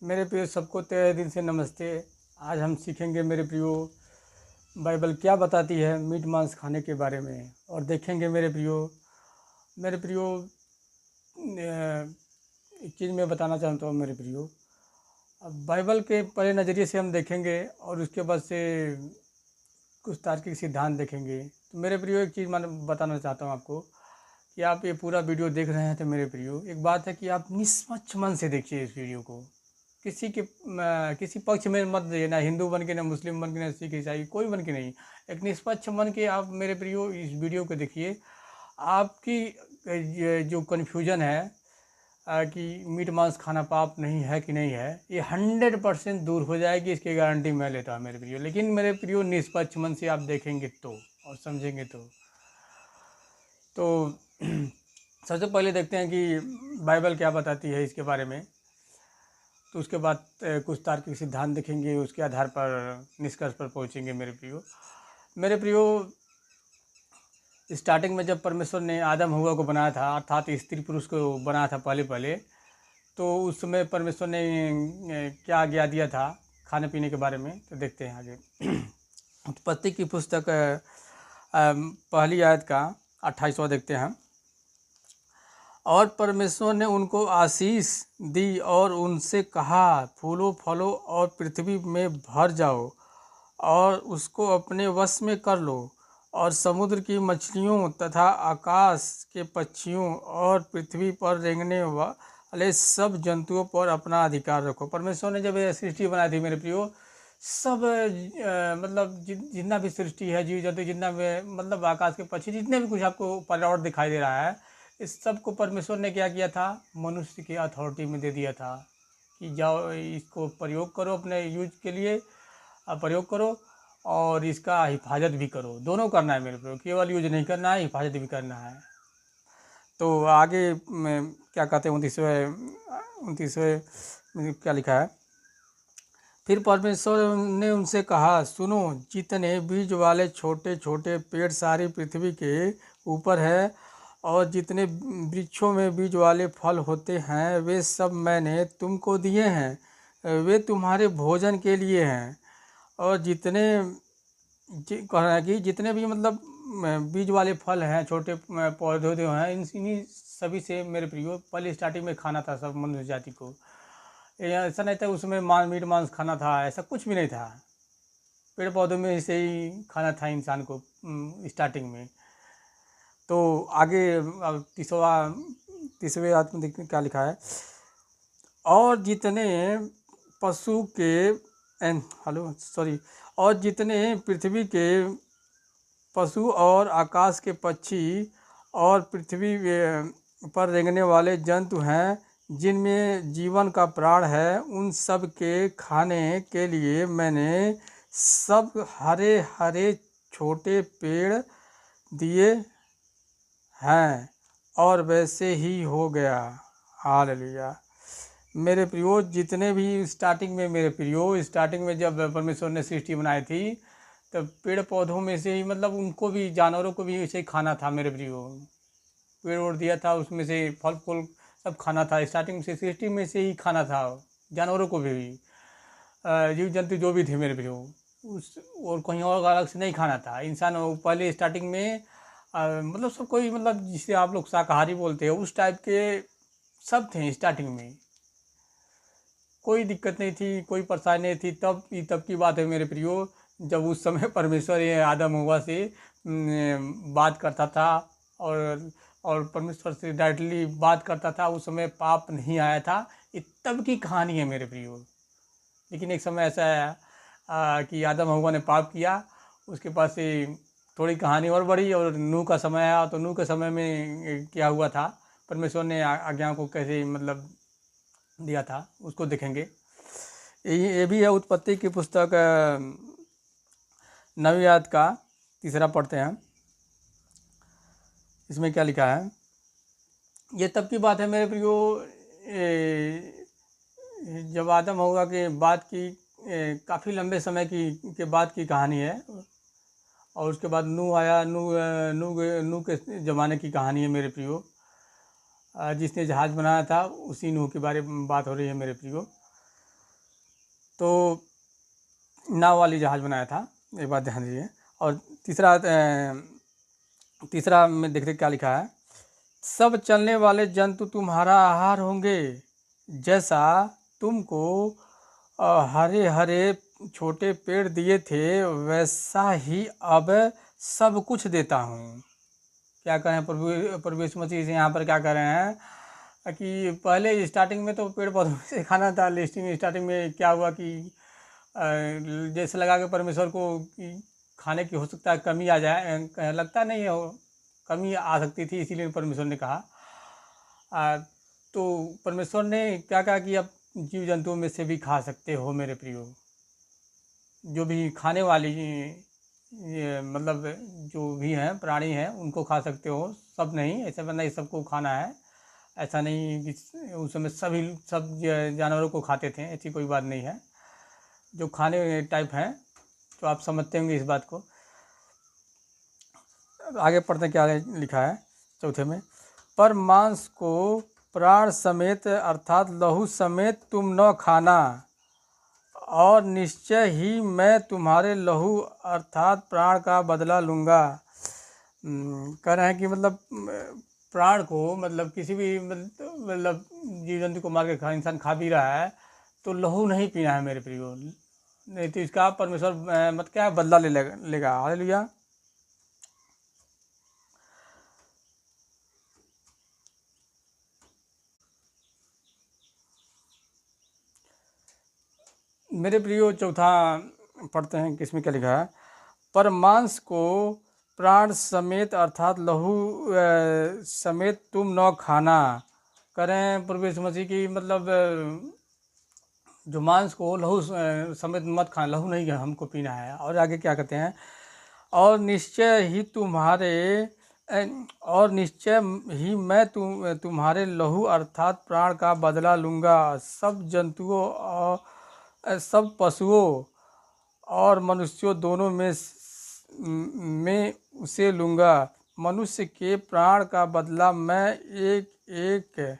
मेरे प्रियो सबको तहे दिल से नमस्ते। आज हम सीखेंगे मेरे प्रियो बाइबल क्या बताती है मीट मांस खाने के बारे में, और देखेंगे मेरे प्रियो एक चीज़ मैं बताना चाहता हूँ मेरे प्रियो। अब बाइबल के पहले नज़रिए से हम देखेंगे और उसके बाद से कुछ तार्किक सिद्धांत देखेंगे। तो मेरे प्रियो एक चीज़ मैं बताना चाहता हूँ आपको कि आप ये पूरा वीडियो देख रहे हैं तो मेरे प्रियो एक बात है कि आप निष्पक्ष मन से देखिए इस वीडियो को। किसी पक्ष में मत जाइए, ना हिंदू बन के, ना मुस्लिम बन के, ना सिख ईसाई कोई बन के नहीं। एक निष्पक्ष मन के आप मेरे प्रियो इस वीडियो को देखिए। आपकी ये जो कन्फ्यूजन है कि मीट मांस खाना पाप नहीं है कि नहीं है, ये 100% दूर हो जाएगी, इसकी गारंटी मैं लेता हूँ मेरे प्रियो। लेकिन मेरे प्रियो निष्पक्ष मन से आप देखेंगे तो और समझेंगे तो सबसे पहले देखते हैं कि बाइबल क्या बताती है इसके बारे में। तो उसके बाद कुछ तार्किक सिद्धांत देखेंगे, उसके आधार पर निष्कर्ष पर पहुंचेंगे मेरे प्रियो स्टार्टिंग में जब परमेश्वर ने आदम हव्वा को बनाया था, अर्थात स्त्री पुरुष को बनाया था पहले, तो उस समय परमेश्वर ने क्या आज्ञा दिया था खाने पीने के बारे में, तो देखते हैं आगे। उत्पत्ति की पुस्तक पहली आयत का 28वां देखते हैं। और परमेश्वर ने उनको आशीष दी और उनसे कहा, फूलो फलो और पृथ्वी में भर जाओ और उसको अपने वश में कर लो, और समुद्र की मछलियों तथा आकाश के पक्षियों और पृथ्वी पर रेंगने वाले सब जंतुओं पर अपना अधिकार रखो। परमेश्वर ने जब ये सृष्टि बनाई थी मेरे प्रियो, सब मतलब जितना भी सृष्टि है, जीव जंतु जितना भी, मतलब आकाश के पक्षी जितने भी कुछ आपको पर्यावरण दिखाई दे रहा है, इस सब को परमेश्वर ने क्या किया था, मनुष्य की अथॉरिटी में दे दिया था कि जाओ इसको प्रयोग करो, अपने यूज के लिए प्रयोग करो और इसका हिफाजत भी करो। दोनों करना है मेरे को, केवल यूज नहीं करना है, हिफाजत भी करना है। तो आगे क्या कहते हैं 29वें क्या लिखा है। फिर परमेश्वर ने उनसे कहा, सुनो, जितने बीज वाले छोटे छोटे पेड़ सारी पृथ्वी के ऊपर है और जितने वृक्षों में बीज वाले फल होते हैं, वे सब मैंने तुमको दिए हैं, वे तुम्हारे भोजन के लिए हैं। और जितने कह रहा है कि जितने भी मतलब बीज वाले फल हैं, छोटे पौधे जो हैं, इन्हीं सभी से मेरे प्रियो पहले स्टार्टिंग में खाना था सब मनुष्य जाति को। ऐसा नहीं था उसमें मीट मांस खाना था, ऐसा कुछ भी नहीं था। पेड़ पौधों में से ही खाना था इंसान को स्टार्टिंग में। तो आगे अब तीसवें आत्म देखते क्या लिखा है। और जितने पशु के और जितने पृथ्वी के पशु और आकाश के पक्षी और पृथ्वी पर रेंगने वाले जंतु हैं, जिनमें जीवन का प्राण है, उन सब के खाने के लिए मैंने सब हरे हरे छोटे पेड़ दिए हैं। और वैसे ही हो गया। हालेलुया। मेरे प्रियो जितने भी स्टार्टिंग में जब परमेश्वर ने सृष्टि बनाई थी, तब पेड़ पौधों में से ही, मतलब उनको भी, जानवरों को भी ऐसे ही खाना था मेरे प्रियो। पेड़ ओड़ दिया था, उसमें से फल फूल सब खाना था, स्टार्टिंग से सृष्टि में से ही खाना था। जानवरों को भी जीव जंतु जो भी थे मेरे प्रियो, उस और कहीं और अलग से नहीं खाना था। इंसान पहले स्टार्टिंग में मतलब सब कोई, मतलब जिसे आप लोग शाकाहारी बोलते हैं, उस टाइप के सब थे स्टार्टिंग में। कोई दिक्कत नहीं थी, कोई परेशानी नहीं थी। तब की बात है मेरे प्रियो, जब उस समय परमेश्वर ये आदम हव्वा से बात करता था और परमेश्वर से डायरेक्टली बात करता था। उस समय पाप नहीं आया था। ये तब की कहानी है मेरे प्रियो। लेकिन एक समय ऐसा है कि आदम हव्वा ने पाप किया, उसके पास से थोड़ी कहानी और बढ़ी और नूह का समय आया। तो नूह के समय में क्या हुआ था, परमेश्वर ने आज्ञाओं को कैसे मतलब दिया था, उसको देखेंगे। ये भी है उत्पत्ति की पुस्तक 9वीं अध्याय का 3 पढ़ते हैं। इसमें क्या लिखा है। ये तब की बात है मेरे प्रियो, जब आदम हव्वा के बाद की काफ़ी लंबे समय के बाद की कहानी है। और उसके बाद नूह आया। नूह के ज़माने की कहानी है मेरे प्रियो। जिसने जहाज़ बनाया था उसी नूह के बारे में बात हो रही है मेरे प्रियो। तो नाव वाली जहाज़ बनाया था, एक बात ध्यान दीजिए। और तीसरा में देखते क्या लिखा है, सब चलने वाले जंतु तुम्हारा आहार होंगे, जैसा तुमको हरे हरे छोटे पेड़ दिए थे वैसा ही अब सब कुछ देता हूँ। क्या करें प्रभु यीशु मसीह से यहाँ पर क्या कर रहे हैं कि पहले स्टार्टिंग में तो पेड़ पौधों से खाना था, लिस्टिंग स्टार्टिंग में क्या हुआ कि जैसे लगा कि परमेश्वर को कि खाने की हो सकता है कमी आ जाए, लगता नहीं है कमी आ सकती थी, इसीलिए परमेश्वर ने कहा तो परमेश्वर ने क्या कहा कि अब जीव जंतुओं में से भी खा सकते हो मेरे प्रियो, जो भी खाने वाली ये मतलब जो भी हैं प्राणी हैं उनको खा सकते हो, सब नहीं, ऐसा नहीं सबको खाना है, ऐसा नहीं कि उस समय सब जानवरों को खाते थे, ऐसी कोई बात नहीं है। जो खाने टाइप हैं तो आप समझते होंगे इस बात को। आगे पढ़ते हैं क्या लिखा है चौथे में, पर मांस को प्राण समेत अर्थात लहू समेत तुम न खाना, और निश्चय ही मैं तुम्हारे लहू अर्थात प्राण का बदला लूँगा। कह रहे हैं कि मतलब प्राण को मतलब किसी भी मतलब जीव जंतु को मार के इंसान खा भी रहा है तो लहू नहीं पीना है मेरे प्रियो, नहीं तो इसका परमेश्वर मत क्या बदला लेगा। हालेलुया। मेरे प्रियो चौथा पढ़ते हैं किसमें क्या लिखा है, पर मांस को प्राण समेत अर्थात लहू समेत तुम न खाना। करें प्रभु यीशु मसीह की मतलब जो मांस को लहू समेत मत खाना, लहू नहीं हमको पीना है। और आगे क्या कहते हैं, और निश्चय ही मैं तुम्हारे लहू अर्थात प्राण का बदला लूँगा, सब जंतुओं और सब पशुओं और मनुष्यों दोनों में उसे लूँगा। मनुष्य के प्राण का बदला मैं एक एक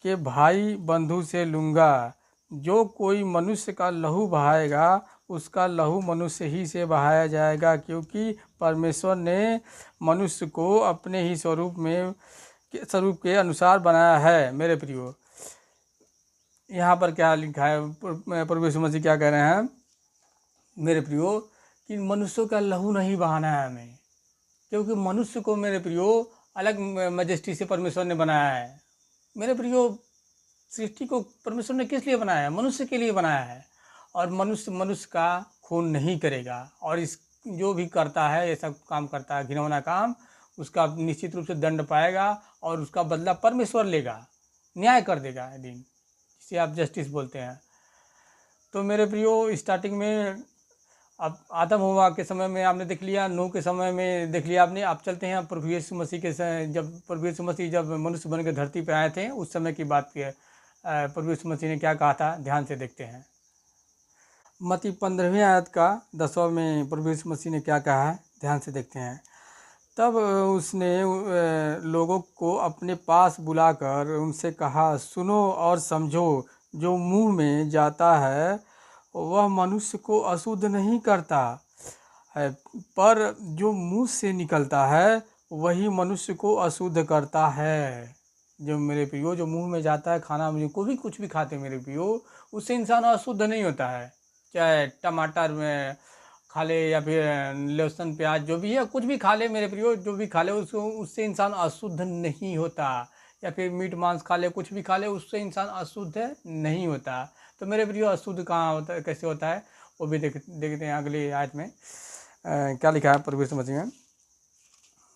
के भाई बंधु से लूँगा। जो कोई मनुष्य का लहू बहाएगा उसका लहू मनुष्य ही से बहाया जाएगा, क्योंकि परमेश्वर ने मनुष्य को अपने ही स्वरूप के अनुसार बनाया है। मेरे प्रियो यहाँ पर क्या लिखा है, प्रभु यीशु मसीह क्या कह रहे हैं मेरे प्रियो कि मनुष्यों का लहू नहीं बहाना है हमें, क्योंकि मनुष्य को मेरे प्रियो अलग मैजेस्टी से परमेश्वर ने बनाया है। मेरे प्रियो सृष्टि को परमेश्वर ने किस लिए बनाया है, मनुष्य के लिए बनाया है। और मनुष्य का खून नहीं करेगा, और इस जो भी करता है ये सब काम करता है घिनौना काम, उसका निश्चित रूप से दंड पाएगा और उसका बदला परमेश्वर लेगा, न्याय कर देगा दिन, जिसे आप जस्टिस बोलते हैं। तो मेरे प्रियो स्टार्टिंग में अब आदम हवा के समय में आपने देख लिया, नूह के समय में देख लिया आपने। आप चलते हैं प्रभु यीशु मसीह के जब प्रभु यीशु मसीह जब मनुष्य बन के धरती पे आए थे उस समय की बात की है। प्रभु यीशु मसीह ने क्या कहा था, ध्यान से देखते हैं। मत्ती 15वीं आयत का 10वां में प्रभु यीशु मसीह ने क्या कहा है, ध्यान से देखते हैं। तब उसने लोगों को अपने पास बुलाकर उनसे कहा, सुनो और समझो, जो मुंह में जाता है वह मनुष्य को अशुद्ध नहीं करता है, पर जो मुंह से निकलता है वही मनुष्य को अशुद्ध करता है। जो मेरे प्रियो जो मुंह में जाता है खाना, मुझे को भी कुछ भी खाते मेरे प्रियो, उससे इंसान अशुद्ध नहीं होता है। चाहे टमाटर में खा ले या फिर लहसुन प्याज जो भी है कुछ भी खा ले मेरे प्रियो, जो भी खा ले उससे इंसान अशुद्ध नहीं होता। या फिर मीट मांस खा ले, कुछ भी खा ले, उससे इंसान अशुद्ध नहीं होता। तो मेरे प्रियो अशुद्ध कहाँ होता है, कैसे होता है, वो भी देखते हैं अगली आयत में क्या लिखा है प्रभु यीशु मसीह में।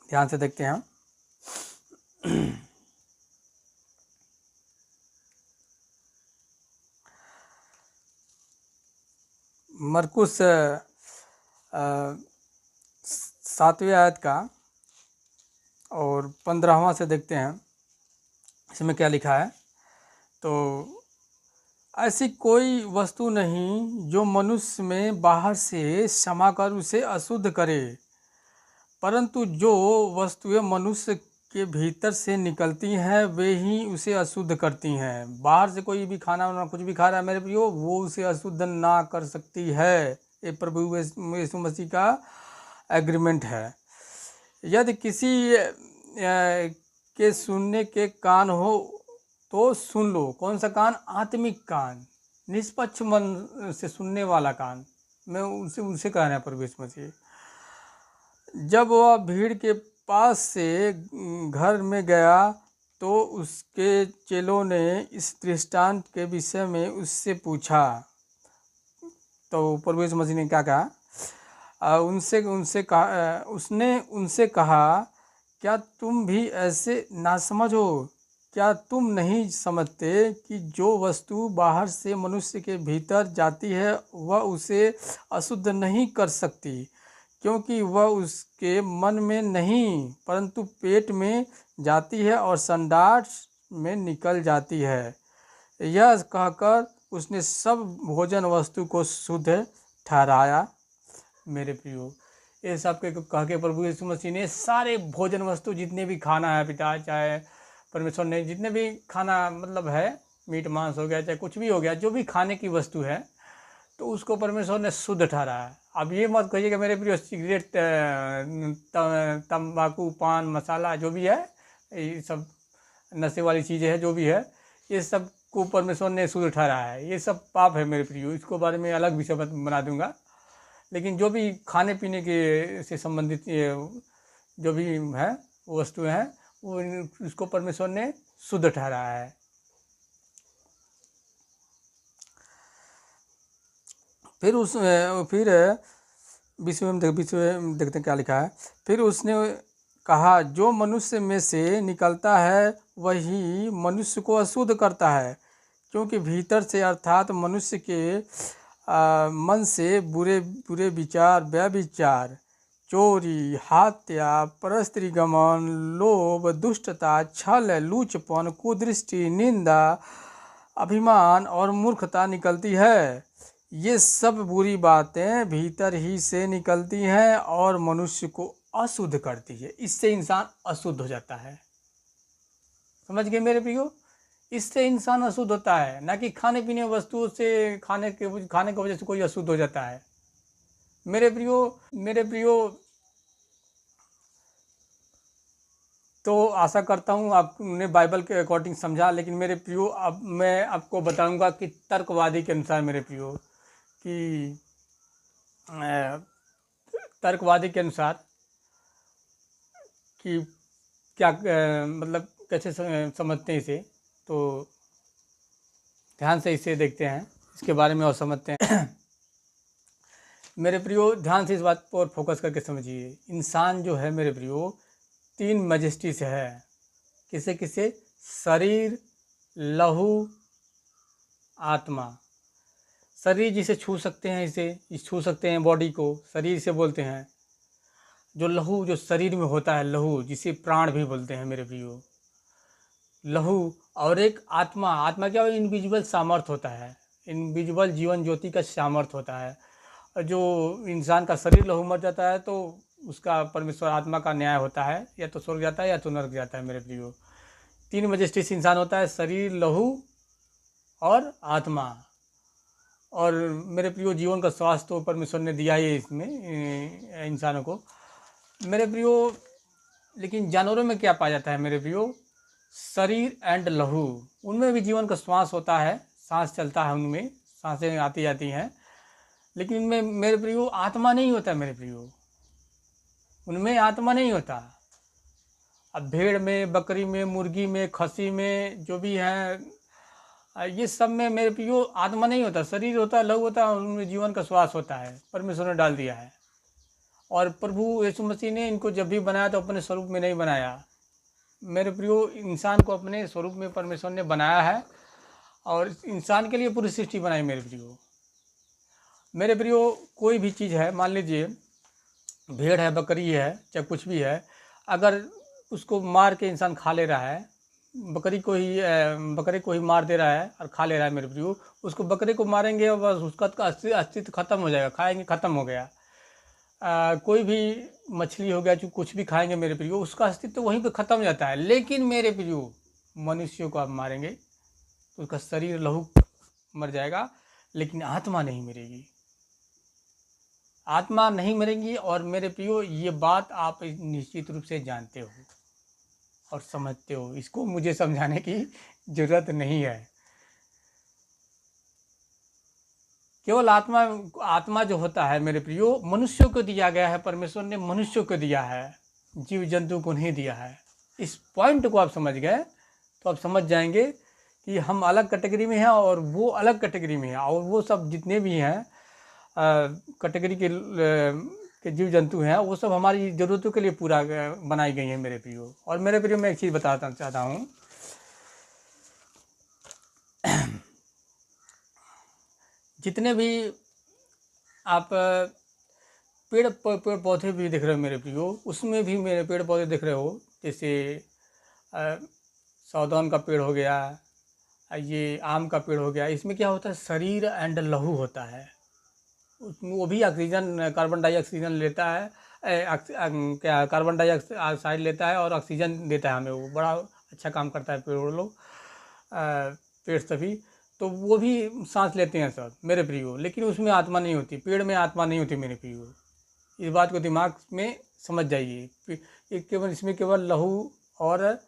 ध्यान से देखते हैं। मरकुस 7वीं आयत का और 15वां से देखते हैं, इसमें क्या लिखा है। तो ऐसी कोई वस्तु नहीं जो मनुष्य में बाहर से समाकर उसे अशुद्ध करे, परंतु जो वस्तुएं मनुष्य के भीतर से निकलती हैं वे ही उसे अशुद्ध करती हैं। बाहर से कोई भी खाना वाना कुछ भी खा रहा है मेरे प्रियो, वो उसे अशुद्ध ना कर सकती है। ये प्रभु यीशु मसीह का एग्रीमेंट है। यदि किसी के सुनने के कान हो तो सुन लो। कौन सा कान? आत्मिक कान, निष्पक्ष मन से सुनने वाला कान। मैं उनसे कह रहा है प्रभु यीशु मसीह। जब वह भीड़ के पास से घर में गया तो उसके चेलों ने इस दृष्टांत के विषय में उससे पूछा। तो प्रभु यीशु मसीह ने क्या कहा? उसने उनसे कहा, क्या तुम भी ऐसे नासमझ हो? क्या तुम नहीं समझते कि जो वस्तु बाहर से मनुष्य के भीतर जाती है वह उसे अशुद्ध नहीं कर सकती, क्योंकि वह उसके मन में नहीं परंतु पेट में जाती है और संडास में निकल जाती है। यह कहकर उसने सब भोजन वस्तु को शुद्ध ठहराया। मेरे प्रियो, ये सब के कह के प्रभु यीशु मसीह ने सारे भोजन वस्तु जितने भी खाना है पिता, चाहे परमेश्वर ने जितने भी खाना मतलब है, मीट मांस हो गया चाहे कुछ भी हो गया, जो भी खाने की वस्तु है तो उसको परमेश्वर ने शुद्ध ठहराया। अब ये मत कहिएगा मेरे प्रियो सिगरेट, तंबाकू, पान मसाला जो भी है, ये सब नशे वाली चीज़ें हैं जो भी है, ये सब को परमेश्वर ने शुद्ध ठहराया है। ये सब पाप है मेरे प्रियो, इसको बारे में अलग विषय बना दूंगा। लेकिन जो भी खाने पीने के से संबंधित जो भी है वस्तुएं हैं वो इसको परमेश्वर ने शुद्ध ठहराया है। फिर विषय में देखते हैं क्या लिखा है। फिर उसने कहा, जो मनुष्य में से निकलता है वही मनुष्य को अशुद्ध करता है, क्योंकि भीतर से अर्थात मनुष्य के मन से बुरे बुरे विचार, व्यभिचार, चोरी, हत्या, परस्त्रीगमन, लोभ, दुष्टता, छल, लूचपन, कुदृष्टि, निंदा, अभिमान और मूर्खता निकलती है। ये सब बुरी बातें भीतर ही से निकलती हैं और मनुष्य को अशुद्ध करती है। इससे इंसान अशुद्ध हो जाता है। समझ गए मेरे प्रियो? इससे इंसान अशुद्ध होता है, ना कि खाने पीने वस्तुओं से खाने की वजह से कोई अशुद्ध हो जाता है। मेरे प्रियो तो आशा करता हूँ आपने बाइबल के अकॉर्डिंग समझा। लेकिन मेरे प्रियो अब मैं आपको बताऊंगा कि तर्कवादी के अनुसार मेरे प्रियो कि तर्कवादी के अनुसार कि क्या मतलब कैसे समझते हैं इसे, तो ध्यान से इसे देखते हैं, इसके बारे में और समझते हैं। मेरे प्रियो ध्यान से इस बात पर फोकस करके समझिए। इंसान जो है मेरे प्रियो 3 मैजेस्टी से है। किसे किसे? शरीर, लहू, आत्मा। शरीर जिसे छू सकते हैं, इसे छू सकते हैं, बॉडी को शरीर से बोलते हैं। जो लहू जो शरीर में होता है, लहू जिसे प्राण भी बोलते हैं मेरे प्रियो, लहू। और एक आत्मा। आत्मा क्या? इनविजिबल सामर्थ होता है, इनविजिबल जीवन ज्योति का सामर्थ होता है। और जो इंसान का शरीर लहू मर जाता है तो उसका परमेश्वर आत्मा का न्याय होता है, या तो स्वर्ग जाता है या तो नरक जाता है मेरे प्रियो। 3 मैजेस्टी से इंसान होता है, शरीर, लहू और आत्मा। और मेरे प्रियो जीवन का स्वास्थ्य तो परमेश्वर ने दिया ही इसमें इंसानों को मेरे प्रियो। लेकिन जानवरों में क्या पाया जाता है मेरे प्रियो? शरीर एंड लहू, उनमें भी जीवन का श्वास होता है, सांस चलता है, उनमें सांसें आती जाती हैं। लेकिन उनमें मेरे प्रियो आत्मा नहीं होता मेरे प्रियो, उनमें आत्मा नहीं होता। अब भेड़ में, बकरी में, मुर्गी में, खसी में जो भी हैं, ये सब में मेरे प्रियो आत्मा नहीं होता, शरीर होता है, लहू होता है, उनमें जीवन का श्वास होता है, परमेश्वर ने डाल दिया है। और प्रभु यीशु मसीह ने इनको जब भी बनाया तो अपने स्वरूप में नहीं बनाया मेरे प्रियो। इंसान को अपने स्वरूप में परमेश्वर ने बनाया है और इंसान के लिए पूरी सृष्टि बनाई मेरे प्रियो। मेरे प्रियो कोई भी चीज़ है, मान लीजिए भेड़ है, बकरी है, चाहे कुछ भी है, अगर उसको मार के इंसान खा ले रहा है, बकरे को ही मार दे रहा है और खा ले रहा है मेरे प्रियो, उसको बकरे को मारेंगे और बस उसका अस्तित्व खत्म हो जाएगा, खाएंगे, खत्म हो गया। कोई भी मछली हो गया, जो कुछ भी खाएंगे मेरे प्रियो, उसका अस्तित्व तो वहीं पे ख़त्म हो जाता है। लेकिन मेरे प्रियो, मनुष्यों को आप मारेंगे तो उसका शरीर लहू मर जाएगा, लेकिन आत्मा नहीं मरेगी। आत्मा नहीं मरेगी। और मेरे प्रियो, ये बात आप निश्चित रूप से जानते हो और समझते हो, इसको मुझे समझाने की ज़रूरत नहीं है। केवल आत्मा आत्मा जो होता है मेरे प्रियो, मनुष्यों को दिया गया है, परमेश्वर ने मनुष्यों को दिया है, जीव जंतु को नहीं दिया है। इस पॉइंट को आप समझ गए तो आप समझ जाएंगे कि हम अलग कैटेगरी में हैं और वो अलग कैटेगरी में है। और वो सब जितने भी हैं कैटेगरी के जीव जंतु हैं, वो सब हमारी ज़रूरतों के लिए पूरा बनाई गई हैं मेरे प्रियो। और मेरे प्रियो, मैं एक चीज़ बताना चाहता हूँ। जितने भी आप पेड़ पौधे भी देख रहे हो मेरे प्रियो, उसमें भी मेरे पेड़ पौधे देख रहे हो, जैसे सौदौन का पेड़ हो गया, ये आम का पेड़ हो गया। इसमें क्या होता है, शरीर एंड लहू होता है। उसमें वो भी ऑक्सीजन, कार्बन डाइऑक्सीजन लेता है, क्या कार्बन डाइऑक्साइड लेता है और ऑक्सीजन देता है हमें। वो बड़ा अच्छा काम करता है पेड़ लोग, पेड़ सभी। तो वो भी सांस लेते हैं सब मेरे प्रियो, लेकिन उसमें आत्मा नहीं होती, पेड़ में आत्मा नहीं होती मेरे प्रियो। इस बात को दिमाग में समझ जाइए। केवल इसमें केवल लहू और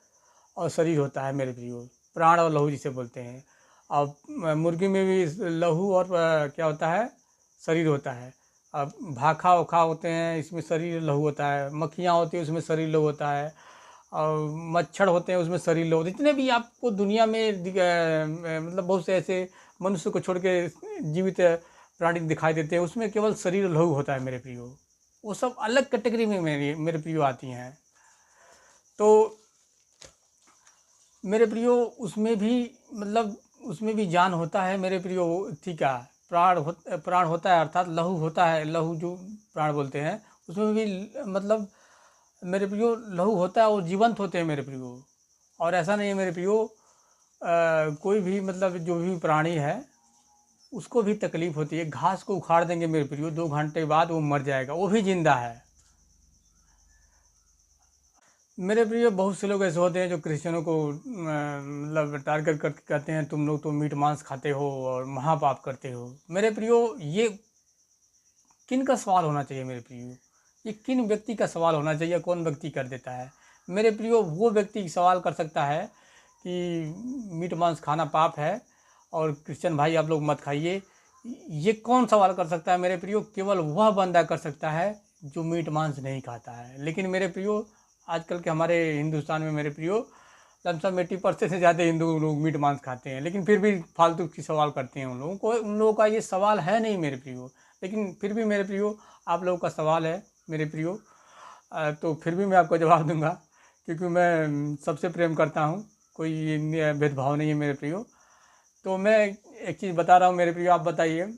शरीर होता है मेरे प्रियो, प्राण और लहू जिसे बोलते हैं। और मुर्गी में भी लहू और क्या होता है, शरीर होता है। अब भाखा ओखा होते हैं, इसमें शरीर लहू होता है। मक्खियाँ होती हैं, उसमें शरीर लहू होता है। और मच्छर होते हैं, उसमें शरीर लहू होता है। जितने भी आपको दुनिया में मतलब बहुत से ऐसे मनुष्य को छोड़ के जीवित प्राणी दिखाई देते हैं, उसमें केवल शरीर लहू होता है मेरे प्रियो। वो सब अलग कैटेगरी में मेरे प्रियो आती हैं। तो मेरे प्रियो, उसमें भी मतलब उसमें भी जान होता है मेरे प्रियो। ठीक है, प्राण होता है, अर्थात लहू होता है। लहू जो प्राण बोलते हैं, उसमें भी मतलब मेरे प्रियो लहू होता है और जीवंत होते हैं मेरे प्रियो। और ऐसा नहीं है मेरे प्रियो, कोई भी मतलब जो भी प्राणी है उसको भी तकलीफ़ होती है। घास को उखाड़ देंगे मेरे प्रियो, 2 घंटे बाद वो मर जाएगा, वो भी जिंदा है मेरे प्रियो। बहुत से लोग ऐसे होते हैं जो क्रिश्चियनों को मतलब टारगेट करके कहते हैं, तुम लोग तो मीट मांस खाते हो और महापाप करते हो। मेरे प्रियो, ये किन का सवाल होना चाहिए मेरे प्रियो? ये किन व्यक्ति का सवाल होना चाहिए? कौन व्यक्ति कर देता है मेरे प्रियो? वो व्यक्ति सवाल कर सकता है कि मीट मांस खाना पाप है और क्रिश्चियन भाई आप लोग मत खाइए। ये कौन सवाल कर सकता है मेरे प्रियो? केवल वह बंदा कर सकता है जो मीट मांस नहीं खाता है। लेकिन मेरे प्रियो, आजकल के हमारे हिंदुस्तान में मेरे प्रियो, लमसम 80% से ज़्यादा हिंदू लोग मीट मांस खाते हैं, लेकिन फिर भी फालतू की सवाल करते हैं उन लोगों को। उन लोगों का ये सवाल है नहीं मेरे प्रियो। लेकिन फिर भी मेरे प्रियो, आप लोगों का सवाल है मेरे प्रियो, तो फिर भी मैं आपको जवाब दूंगा, क्योंकि मैं सबसे प्रेम करता हूँ, कोई भेदभाव नहीं है मेरे प्रियो। तो मैं एक चीज़ बता रहा हूँ मेरे प्रियो, आप बताइए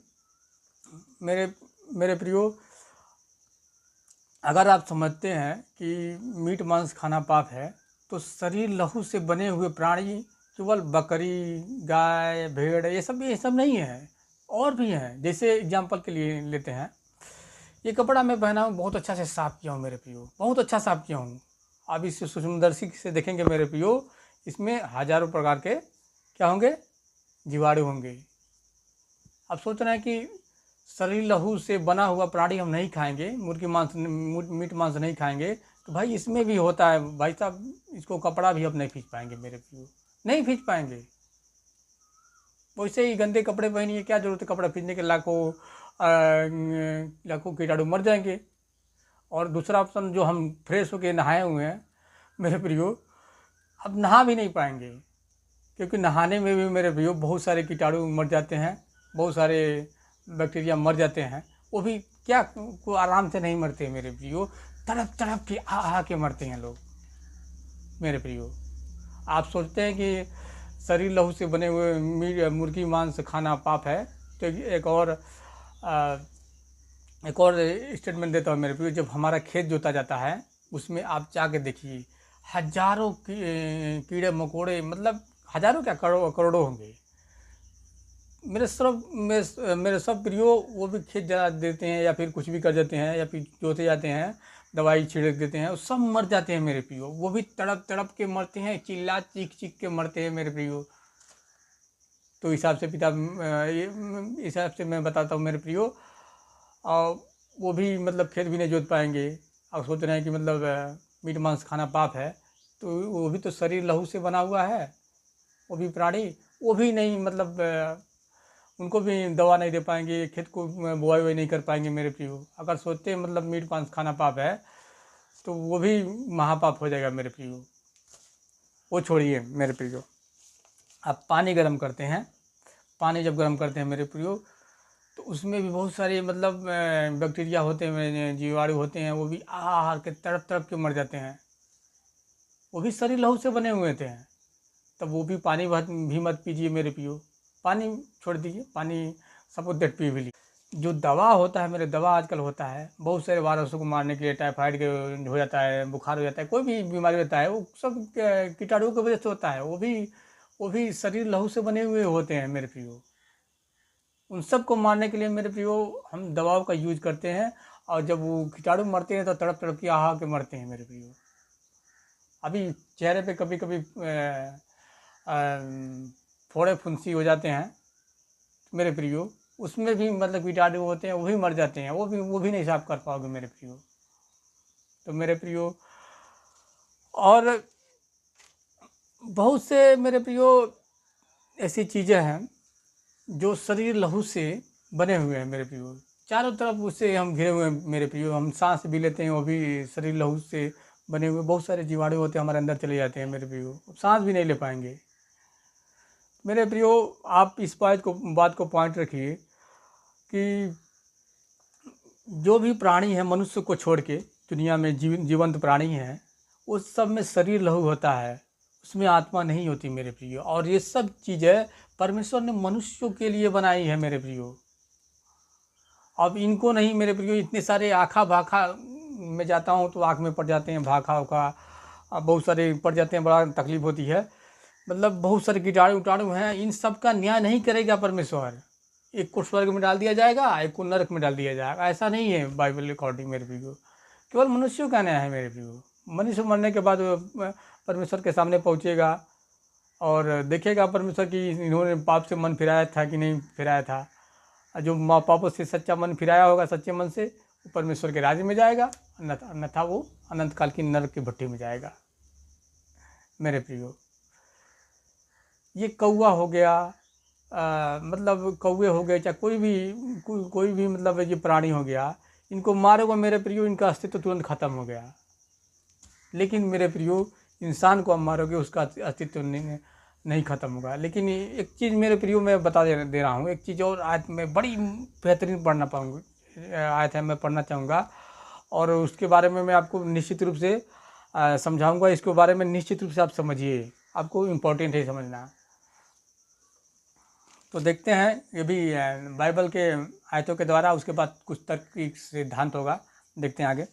मेरे मेरे प्रियो, अगर आप समझते हैं कि मीट मांस खाना पाप है, तो शरीर लहू से बने हुए प्राणी केवल बकरी, गाय, भेड़, ये सब नहीं है, और भी हैं। जैसे एग्जाम्पल के लिए लेते हैं, ये कपड़ा मैं पहना हूँ, बहुत अच्छा से साफ़ किया हूँ मेरे प्रियो, बहुत अच्छा साफ़ किया हूँ। आप इस सूक्ष्मदर्शी से देखेंगे मेरे प्रियो, इसमें हज़ारों प्रकार के क्या होंगे, जीवाणु होंगे। आप सोच रहे हैं कि शरीर लहू से बना हुआ प्राणी हम नहीं खाएंगे, मीट मांस नहीं खाएंगे, तो भाई इसमें भी होता है भाई साहब। इसको कपड़ा भी अब नहीं खींच पाएंगे मेरे प्रियो, नहीं खींच पाएंगे। वैसे ही गंदे कपड़े पहनिए, क्या जरूरत है कपड़ा खींचने के? लाखों कीटाणु मर जाएंगे। और दूसरा ऑप्शन, जो हम फ्रेश होके नहाए हुए हैं मेरे प्रियो, अब नहा भी नहीं पाएंगे, क्योंकि नहाने में भी मेरे प्रियो बहुत सारे कीटाणु मर जाते हैं, बहुत सारे बैक्टीरिया मर जाते हैं। वो भी क्या को आराम से नहीं मरते मेरे प्रियो, तड़प तड़प के आ के मरते हैं लोग मेरे प्रियो। आप सोचते हैं कि शरीर लहू से बने हुए मुर्गी मांस खाना पाप है, तो एक और स्टेटमेंट देता हूँ मेरे प्रियो। जब हमारा खेत जोता जाता है, उसमें आप जाके देखिए, हजारों कीड़े मकोड़े, मतलब हजारों क्या, करोड़ों होंगे। मेरे सब प्रियो वो भी खेत जला देते हैं या फिर कुछ भी कर देते हैं या फिर जोते जाते हैं, दवाई छिड़क देते हैं, सब मर जाते हैं मेरे प्रियो। वो भी तड़प तड़प के मरते हैं, चिल्ला चीख चीख के मरते हैं मेरे प्रियो। तो हिसाब से हिसाब से मैं बताता हूँ मेरे प्रियो। और वो भी मतलब खेत भी नहीं जोत पाएंगे और सोच रहे हैं कि मतलब मीट मांस खाना पाप है। तो वो भी तो शरीर लहू से बना हुआ है, वो भी प्राणी, वो भी नहीं मतलब उनको भी दवा नहीं दे पाएंगे, खेत को बुआई वुआई नहीं कर पाएंगे मेरे प्रियो। अगर सोचते हैं मतलब मीट मांस खाना पाप है तो वो भी महापाप हो जाएगा मेरे प्रियो। वो छोड़िए मेरे प्रियो, आप पानी गर्म करते हैं। पानी जब गर्म करते हैं मेरे प्रियो तो उसमें भी बहुत सारे मतलब बैक्टीरिया होते हैं, जीवाणु होते हैं, वो भी आहार के तड़प तड़प के मर जाते हैं। वो भी शरीर लहू से बने हुए थे। तब वो भी पानी भी मत पीजिए मेरे प्रियो, पानी छोड़ दीजिए, पानी सपोज दैट पी भी लीजिए। जो दवा होता है मेरे, दवा आजकल होता है बहुत सारे वायरसों को मारने के लिए, टाइफाइड के हो जाता है, बुखार हो जाता है, कोई भी बीमारी होता है, वो सब कीटाणुओं की वजह से होता है। वो भी शरीर लहू से बने हुए होते हैं मेरे प्रियो। उन सब को मारने के लिए मेरे प्रियो हम दवाओं का यूज करते हैं। और जब वो कीटाणु मरते हैं तो तड़प तड़प के आहा के मरते हैं मेरे प्रियो। अभी चेहरे पे कभी कभी फोड़े फुंसी हो जाते हैं मेरे प्रियो, उसमें भी मतलब कीटाणु होते हैं, वो भी मर जाते हैं, वो भी नहीं साफ कर पाओगे मेरे प्रियो। तो मेरे प्रियो और बहुत से मेरे प्रियो ऐसी चीज़ें हैं जो शरीर लहू से बने हुए हैं मेरे प्रियो। चारों तरफ उससे हम घिरे हुए हैं मेरे प्रियो। हम सांस भी लेते हैं, वो भी शरीर लहू से बने हुए बहुत सारे जीवाणु होते हैं, हमारे अंदर चले जाते हैं मेरे प्रियो, सांस भी नहीं ले पाएंगे मेरे प्रियो। आप इस बात को पॉइंट रखिए कि जो भी प्राणी है मनुष्य को छोड़ के दुनिया में जीवंत प्राणी है, उस सब में शरीर लहू होता है, उसमें आत्मा नहीं होती मेरे प्रियो। और ये सब चीज़ें परमेश्वर ने मनुष्यों के लिए बनाई है मेरे प्रियो। अब इनको नहीं मेरे प्रियो, इतने सारे आँखा भाखा में जाता हूँ तो आँख में पड़ जाते हैं, भाखा उखा बहुत सारे पड़ जाते हैं, बड़ा तकलीफ होती है। मतलब बहुत सारे कीटाणु उटाणु हैं, इन सब का न्याय नहीं करेगा परमेश्वर। एक को स्वर्ग में डाल दिया जाएगा, एक को नरक में डाल दिया जाएगा, ऐसा नहीं है बाइबल अकॉर्डिंग मेरे प्रियो। केवल मनुष्यों का न्याय है मेरे प्रियो। मनुष्य मरने के बाद परमेश्वर के सामने पहुँचेगा और देखेगा परमेश्वर कि इन्होंने पाप से मन फिराया था कि नहीं फिराया था। जो माँ पापों से सच्चा मन फिराया होगा सच्चे मन से, वो परमेश्वर के राज्य में जाएगा, अन्यथा वो अनंत काल की नरक की भट्टी में जाएगा मेरे प्रियो। ये कौवा हो गया, मतलब कौवे हो गए, चाहे कोई भी मतलब ये प्राणी हो गया, इनको मारोगे मेरे प्रियो, इनका अस्तित्व तुरंत खत्म हो गया। लेकिन मेरे प्रियो इंसान को आप मारोगे, उसका अस्तित्व नहीं खत्म होगा। लेकिन एक चीज़ मेरे प्रियो मैं बता दे रहा हूँ, एक चीज़ और आयत में बड़ी बेहतरीन पढ़ना पाऊँगा, आयत है मैं पढ़ना चाहूँगा और उसके बारे में मैं आपको निश्चित रूप से समझाऊँगा। इसके बारे में निश्चित रूप से आप समझिए, आपको इम्पोर्टेंट है समझना। तो देखते हैं ये भी बाइबल के आयतों के द्वारा, उसके बाद कुछ तार्किक सिद्धांत होगा, देखते हैं आगे।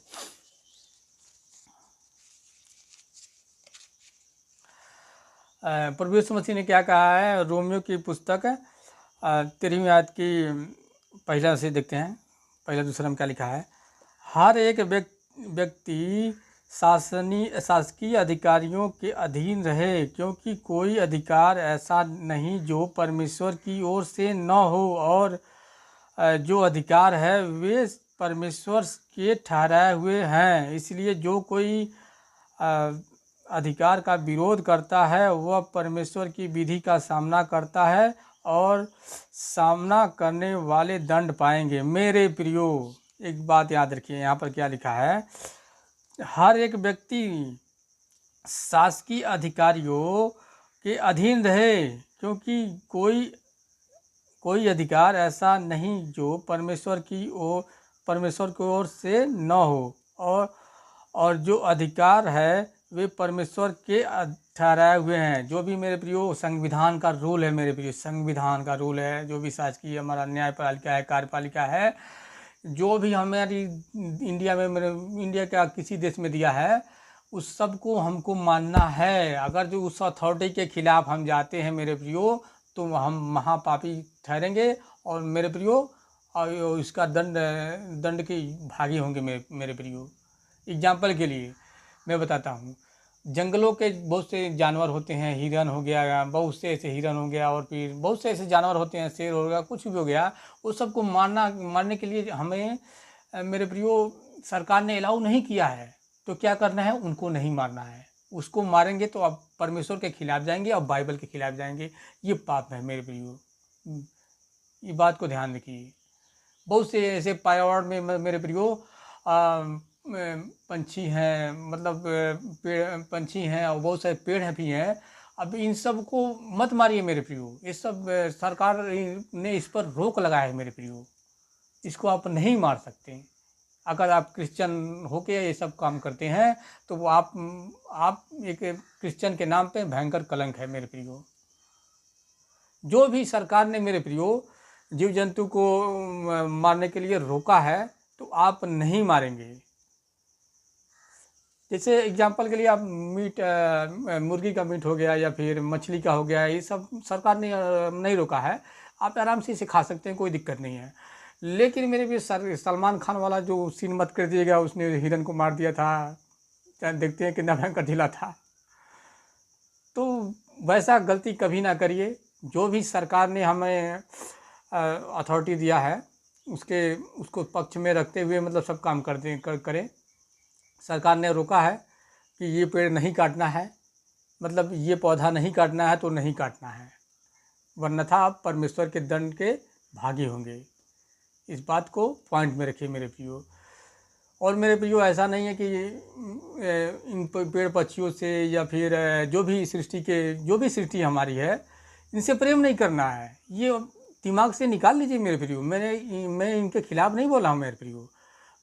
प्रभु यीशु मसीह ने क्या कहा है, रोमियो की पुस्तक 13वीं आयत की पहला से देखते हैं, पहला दूसरा में क्या लिखा है। हर एक व्यक्ति शासकीय अधिकारियों के अधीन रहे, क्योंकि कोई अधिकार ऐसा नहीं जो परमेश्वर की ओर से न हो, और जो अधिकार है वे परमेश्वर के ठहराए हुए हैं। इसलिए जो कोई अधिकार का विरोध करता है वह परमेश्वर की विधि का सामना करता है, और सामना करने वाले दंड पाएंगे। मेरे प्रियो एक बात याद रखिए, यहाँ पर क्या लिखा है, हर एक व्यक्ति शासकीय अधिकारियों के अधीन रहे, क्योंकि कोई अधिकार ऐसा नहीं जो परमेश्वर की ओर से न हो, और जो अधिकार है वे परमेश्वर के ठहराए हुए हैं। जो भी मेरे प्रियो संविधान का रूल है मेरे प्रियो, संविधान का रूल है, जो भी शासकीय हमारा न्यायपालिका है, कार्यपालिका है, जो भी हमारी इंडिया में इंडिया का किसी देश में दिया है, उस सब को हमको मानना है। अगर जो उस अथॉरिटी के खिलाफ हम जाते हैं मेरे प्रियो तो हम महापापी ठहरेंगे और मेरे प्रियो और इसका दंड के भागी होंगे मेरे प्रियो। एग्जाम्पल के लिए मैं बताता हूँ, जंगलों के बहुत से जानवर होते हैं, हिरन हो गया, बहुत से ऐसे हिरन हो गया, और फिर बहुत से ऐसे जानवर होते हैं, शेर हो गया, कुछ भी हो गया, उस सबको मारने के लिए हमें मेरे प्रियो सरकार ने अलाउ नहीं किया है। तो क्या करना है, उनको नहीं मारना है। उसको मारेंगे तो आप परमेश्वर के खिलाफ जाएंगे और बाइबल के खिलाफ जाएंगे, ये पाप है मेरे प्रियो। ये बात को ध्यान रखिए। बहुत से ऐसे पर्यावरण में मेरे प्रियो पंछी हैं, मतलब पेड़ पंछी हैं, और बहुत सारे पेड़ हैं भी हैं। अब इन सब को मत मारिए मेरे प्रियो, ये सब सरकार ने इस पर रोक लगाया है मेरे प्रियो, इसको आप नहीं मार सकते। अगर आप क्रिश्चियन होके ये सब काम करते हैं तो वो आप एक क्रिश्चियन के नाम पे भयंकर कलंक है मेरे प्रियो। जो भी सरकार ने मेरे प्रियो जीव जंतु को मारने के लिए रोका है तो आप नहीं मारेंगे। जैसे एग्जांपल के लिए आप मुर्गी का मीट हो गया या फिर मछली का हो गया, ये सब सरकार ने नहीं रोका है, आप आराम से इसे खा सकते हैं, कोई दिक्कत नहीं है। लेकिन मेरे भी सलमान खान वाला जो सीन मत कर दिएगा, उसने हिरन को मार दिया था, देखते हैं कितना भयंकर ढीला था। तो वैसा गलती कभी ना करिए। जो भी सरकार ने हमें अथॉरिटी दिया है उसको पक्ष में रखते हुए मतलब सब काम करें। सरकार ने रोका है कि ये पेड़ नहीं काटना है, मतलब ये पौधा नहीं काटना है तो नहीं काटना है, वरन्था आप परमेश्वर के दंड के भागी होंगे। इस बात को पॉइंट में रखिए मेरे प्रियो। और मेरे प्रियो ऐसा नहीं है कि इन पेड़ पक्षियों से या फिर जो भी सृष्टि हमारी है, इनसे प्रेम नहीं करना है, ये दिमाग से निकाल लीजिए मेरे प्रियो। मैं इनके खिलाफ नहीं बोला हूँ मेरे प्रियो,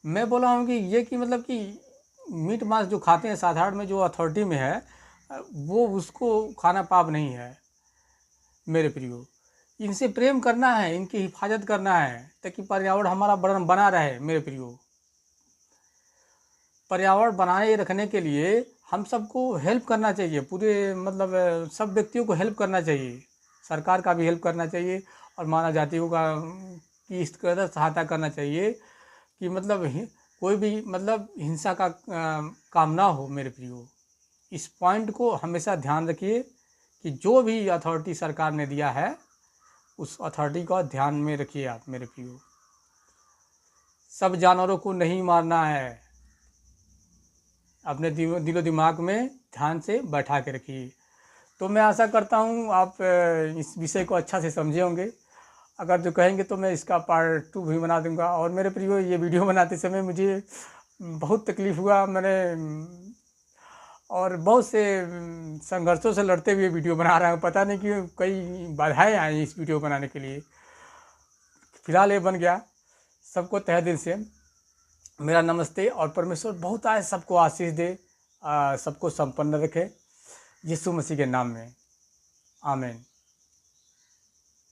मैं बोला हूँ कि ये कि मतलब कि मीट मांस जो खाते हैं साधारण में, जो अथॉरिटी में है, वो उसको खाना पाप नहीं है मेरे प्रियो। इनसे प्रेम करना है, इनकी हिफाजत करना है, ताकि पर्यावरण हमारा बना रहे मेरे प्रियो। पर्यावरण बनाए रखने के लिए हम सबको हेल्प करना चाहिए, पूरे मतलब सब व्यक्तियों को हेल्प करना चाहिए, सरकार का भी हेल्प करना चाहिए और मानव जातियों का की इस कदर सहायता करना चाहिए कि मतलब कोई भी मतलब हिंसा का काम ना हो मेरे प्रियो। इस पॉइंट को हमेशा ध्यान रखिए कि जो भी अथॉरिटी सरकार ने दिया है उस अथॉरिटी को ध्यान में रखिए आप मेरे प्रियो। सब जानवरों को नहीं मारना है, अपने दिलो दिमाग में ध्यान से बैठा के रखिए। तो मैं आशा करता हूँ आप इस विषय को अच्छा से समझे होंगे। अगर जो कहेंगे तो मैं इसका पार्ट 2 भी बना दूंगा। और मेरे प्रियो, ये वीडियो बनाते समय मुझे बहुत तकलीफ़ हुआ, मैंने और बहुत से संघर्षों से लड़ते हुए वीडियो बना रहा हूँ। पता नहीं क्यों कई बाधाएं आई इस वीडियो बनाने के लिए। फिलहाल ये बन गया। सबको तहे दिल से मेरा नमस्ते, और परमेश्वर बहुत आए सबको आशीष दे, सबको संपन्न रखे, यीशु मसीह के नाम में, आमीन।